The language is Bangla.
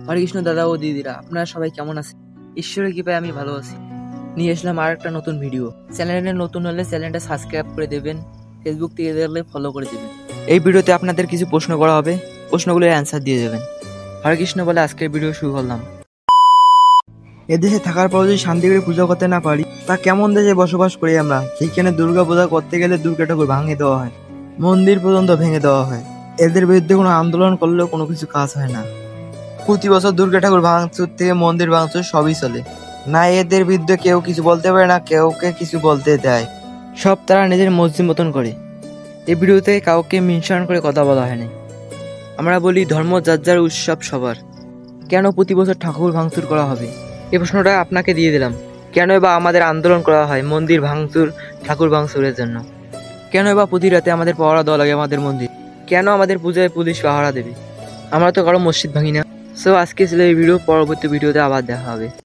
হরে কৃষ্ণ দাদা ও দিদিরা, আপনারা সবাই কেমন আছেন? ঈশ্বরের কৃপায় আমি ভালো আছি। নিয়ে আসলাম আর একটা নতুন ভিডিও। চ্যানেলে নতুন হলে চ্যানেলটা সাবস্ক্রাইব করে দেবেন, ফেসবুক থেকে দেখলে ফলো করে দেবেন। এই ভিডিওতে আপনাদের কিছু প্রশ্ন করা হবে, প্রশ্নগুলোর অ্যান্সার দিয়ে দেবেন। হরে কৃষ্ণ বলে আজকের ভিডিও শুরু করলাম। এদেশে থাকার পর যদি শান্তি করে পূজা করতে না পারি, তা কেমন দেশে বসবাস করি আমরা? যেখানে দুর্গা পূজা করতে গেলে দুর্গা ঠাকুর ভাঙিয়ে দেওয়া হয়, মন্দির পর্যন্ত ভেঙে দেওয়া হয়। এদের বিরুদ্ধে কোনো আন্দোলন করলেও কোনো কিছু কাজ হয় না। প্রতি বছর দুর্গা ঠাকুর ভাঙচুর থেকে মন্দির ভাঙচুর সবই চলে। না এদের বিরুদ্ধে কেউ কিছু বলতে পারে, না কেউকে কিছু বলতে দেয়। সব তারা নিজের মর্জি মতন করে। এই ভিডিওতে কাউকে মেনশন করে কথা বলা হয়নি। আমরা বলি ধর্ম যার যার, উৎসব সবার। কেন প্রতি বছর ঠাকুর ভাঙচুর করা হবে? এই প্রশ্নটা আপনাকে দিয়ে দিলাম। কেন বা আমাদের আন্দোলন করা হয় মন্দির ভাঙচুর, ঠাকুর ভাঙচুরের জন্য? কেন বা প্রতি রাতে আমাদের পাহারা দেওয়া লাগে আমাদের মন্দির? কেন আমাদের পূজায় পুলিশ পাহারা দেবে? আমরা তো কারো মসজিদ ভাঙি না। সো আজকে ছিল এই ভিডিও, পরবর্তী ভিডিওতে আবার দেখা হবে।